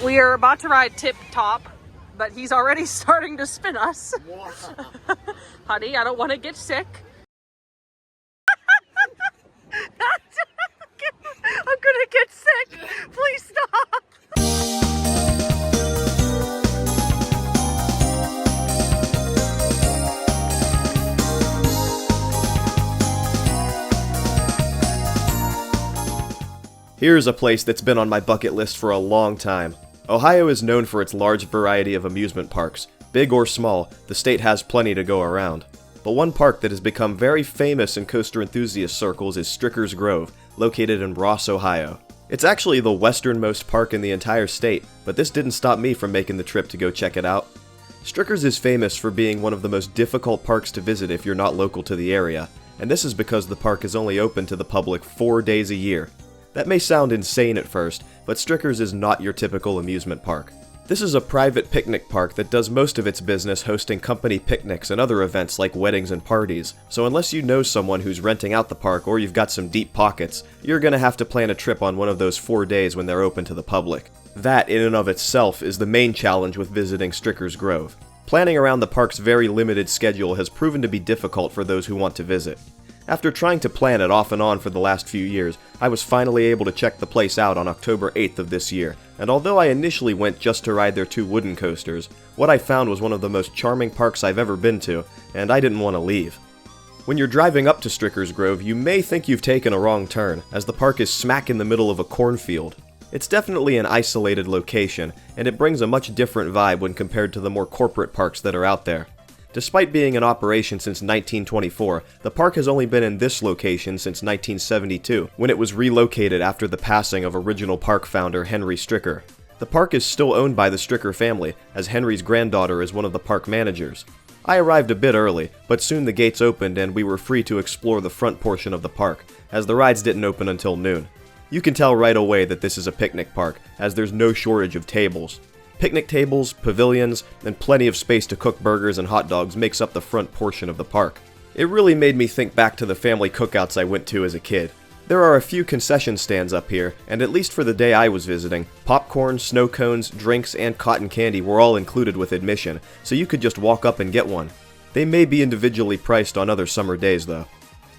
We are about to ride Tip Top, but he's already starting to spin us. Honey, I don't want to get sick. I'm gonna get sick. Please stop. Here's a place that's been on my bucket list for a long time. Ohio is known for its large variety of amusement parks. Big or small, the state has plenty to go around. But one park that has become very famous in coaster enthusiast circles is Stricker's Grove, located in Ross, Ohio. It's actually the westernmost park in the entire state, but this didn't stop me from making the trip to go check it out. Stricker's is famous for being one of the most difficult parks to visit if you're not local to the area, and this is because the park is only open to the public 4 days a year. That may sound insane at first, but Stricker's is not your typical amusement park. This is a private picnic park that does most of its business hosting company picnics and other events like weddings and parties, so unless you know someone who's renting out the park or you've got some deep pockets, you're gonna have to plan a trip on one of those 4 days when they're open to the public. That, in and of itself, is the main challenge with visiting Stricker's Grove. Planning around the park's very limited schedule has proven to be difficult for those who want to visit. After trying to plan it off and on for the last few years, I was finally able to check the place out on October 8th of this year, and although I initially went just to ride their 2 wooden coasters, what I found was one of the most charming parks I've ever been to, and I didn't want to leave. When you're driving up to Stricker's Grove, you may think you've taken a wrong turn, as the park is smack in the middle of a cornfield. It's definitely an isolated location, and it brings a much different vibe when compared to the more corporate parks that are out there. Despite being in operation since 1924, the park has only been in this location since 1972, when it was relocated after the passing of original park founder Henry Stricker. The park is still owned by the Stricker family, as Henry's granddaughter is one of the park managers. I arrived a bit early, but soon the gates opened and we were free to explore the front portion of the park, as the rides didn't open until noon. You can tell right away that this is a picnic park, as there's no shortage of tables. Picnic tables, pavilions, and plenty of space to cook burgers and hot dogs makes up the front portion of the park. It really made me think back to the family cookouts I went to as a kid. There are a few concession stands up here, and at least for the day I was visiting, popcorn, snow cones, drinks, and cotton candy were all included with admission, so you could just walk up and get one. They may be individually priced on other summer days though.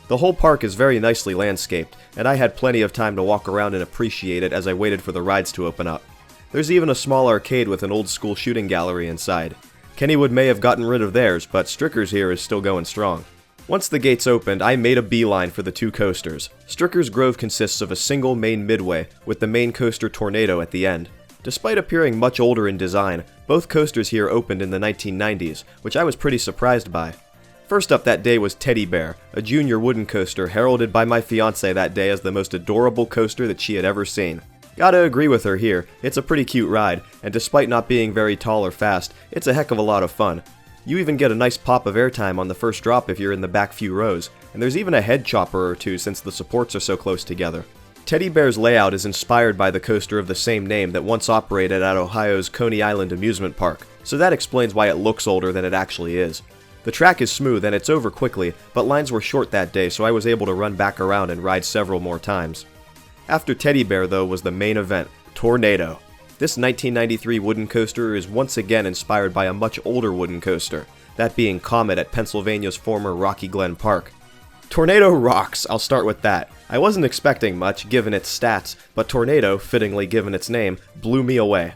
The whole park is very nicely landscaped, and I had plenty of time to walk around and appreciate it as I waited for the rides to open up. There's even a small arcade with an old school shooting gallery inside. Kennywood may have gotten rid of theirs, but Stricker's here is still going strong. Once the gates opened, I made a beeline for the 2 coasters. Stricker's Grove consists of a single main midway, with the main coaster Tornado at the end. Despite appearing much older in design, both coasters here opened in the 1990s, which I was pretty surprised by. First up that day was Teddy Bear, a junior wooden coaster heralded by my fiancée that day as the most adorable coaster that she had ever seen. Gotta agree with her here, it's a pretty cute ride, and despite not being very tall or fast, it's a heck of a lot of fun. You even get a nice pop of airtime on the first drop if you're in the back few rows, and there's even a head chopper or two since the supports are so close together. Teddy Bear's layout is inspired by the coaster of the same name that once operated at Ohio's Coney Island amusement park, so that explains why it looks older than it actually is. The track is smooth and it's over quickly, but lines were short that day so I was able to run back around and ride several more times. After Teddy Bear, though, was the main event, Tornado. This 1993 wooden coaster is once again inspired by a much older wooden coaster, that being Comet at Pennsylvania's former Rocky Glen Park. Tornado rocks, I'll start with that. I wasn't expecting much, given its stats, but Tornado, fittingly given its name, blew me away.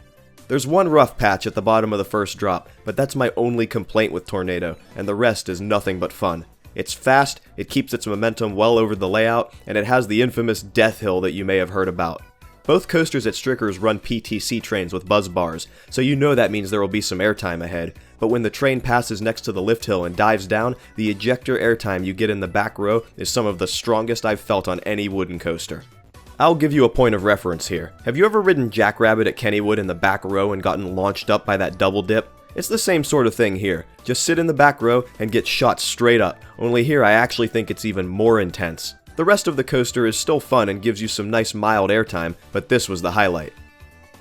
There's one rough patch at the bottom of the first drop, but that's my only complaint with Tornado, and the rest is nothing but fun. It's fast, it keeps its momentum well over the layout, and it has the infamous death hill that you may have heard about. Both coasters at Stricker's run PTC trains with buzz bars, so you know that means there will be some airtime ahead, but when the train passes next to the lift hill and dives down, the ejector airtime you get in the back row is some of the strongest I've felt on any wooden coaster. I'll give you a point of reference here. Have you ever ridden Jackrabbit at Kennywood in the back row and gotten launched up by that double dip? It's the same sort of thing here. Just sit in the back row and get shot straight up, only here I actually think it's even more intense. The rest of the coaster is still fun and gives you some nice mild airtime, but this was the highlight.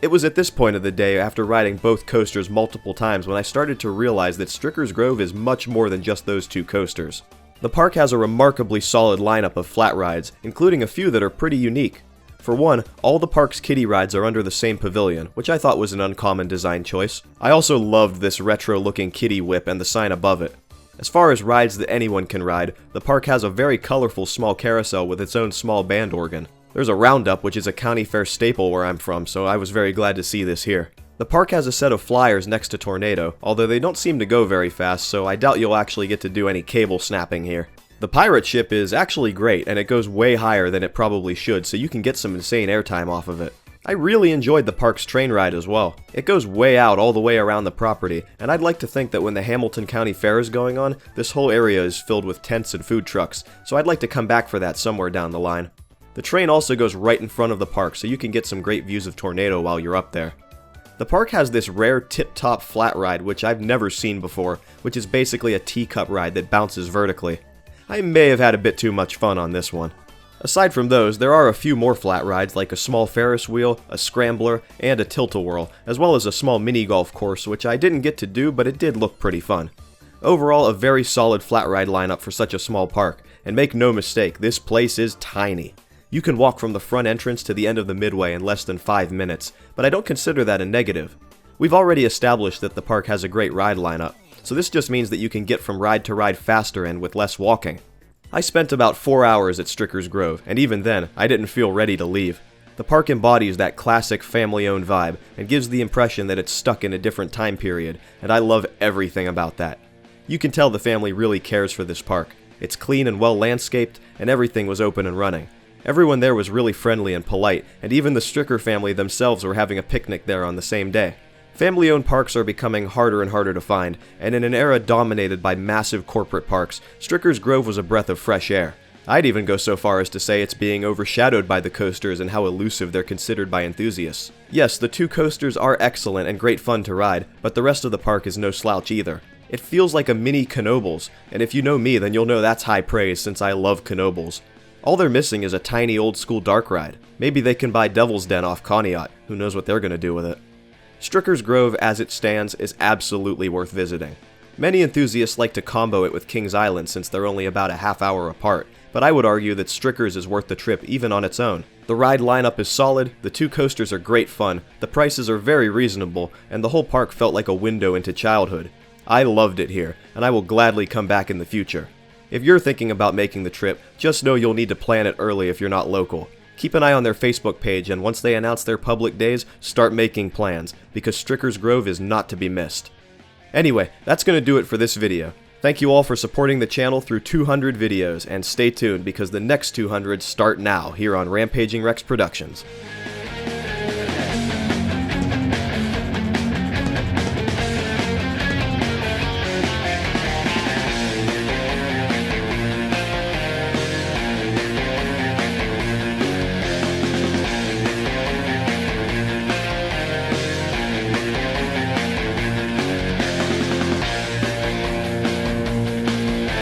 It was at this point of the day, after riding both coasters multiple times, when I started to realize that Stricker's Grove is much more than just those 2 coasters. The park has a remarkably solid lineup of flat rides, including a few that are pretty unique. For one, all the park's kiddie rides are under the same pavilion, which I thought was an uncommon design choice. I also loved this retro-looking kiddie whip and the sign above it. As far as rides that anyone can ride, the park has a very colorful small carousel with its own small band organ. There's a roundup, which is a county fair staple where I'm from, so I was very glad to see this here. The park has a set of flyers next to Tornado, although they don't seem to go very fast, so I doubt you'll actually get to do any cable snapping here. The pirate ship is actually great, and it goes way higher than it probably should, so you can get some insane airtime off of it. I really enjoyed the park's train ride as well. It goes way out all the way around the property, and I'd like to think that when the Hamilton County Fair is going on, this whole area is filled with tents and food trucks, so I'd like to come back for that somewhere down the line. The train also goes right in front of the park, so you can get some great views of Tornado while you're up there. The park has this rare tip-top flat ride which I've never seen before, which is basically a teacup ride that bounces vertically. I may have had a bit too much fun on this one. Aside from those, there are a few more flat rides like a small Ferris wheel, a scrambler, and a tilt-a-whirl, as well as a small mini-golf course which I didn't get to do, but it did look pretty fun. Overall, a very solid flat ride lineup for such a small park, and make no mistake, this place is tiny. You can walk from the front entrance to the end of the midway in less than 5 minutes, but I don't consider that a negative. We've already established that the park has a great ride lineup, so this just means that you can get from ride to ride faster and with less walking. I spent about 4 hours at Stricker's Grove, and even then, I didn't feel ready to leave. The park embodies that classic family-owned vibe, and gives the impression that it's stuck in a different time period, and I love everything about that. You can tell the family really cares for this park. It's clean and well landscaped, and everything was open and running. Everyone there was really friendly and polite, and even the Stricker family themselves were having a picnic there on the same day. Family-owned parks are becoming harder and harder to find, and in an era dominated by massive corporate parks, Stricker's Grove was a breath of fresh air. I'd even go so far as to say it's being overshadowed by the coasters and how elusive they're considered by enthusiasts. Yes, the 2 coasters are excellent and great fun to ride, but the rest of the park is no slouch either. It feels like a mini Knoebels, and if you know me, then you'll know that's high praise since I love Knoebels. All they're missing is a tiny old-school dark ride. Maybe they can buy Devil's Den off Conneaut. Who knows what they're gonna do with it. Stricker's Grove, as it stands, is absolutely worth visiting. Many enthusiasts like to combo it with Kings Island since they're only about a half hour apart, but I would argue that Stricker's is worth the trip even on its own. The ride lineup is solid, the 2 coasters are great fun, the prices are very reasonable, and the whole park felt like a window into childhood. I loved it here, and I will gladly come back in the future. If you're thinking about making the trip, just know you'll need to plan it early if you're not local. Keep an eye on their Facebook page, and once they announce their public days, start making plans, because Stricker's Grove is not to be missed. Anyway, that's going to do it for this video. Thank you all for supporting the channel through 200 videos, and stay tuned because the next 200 start now here on Rampaging Rex Productions.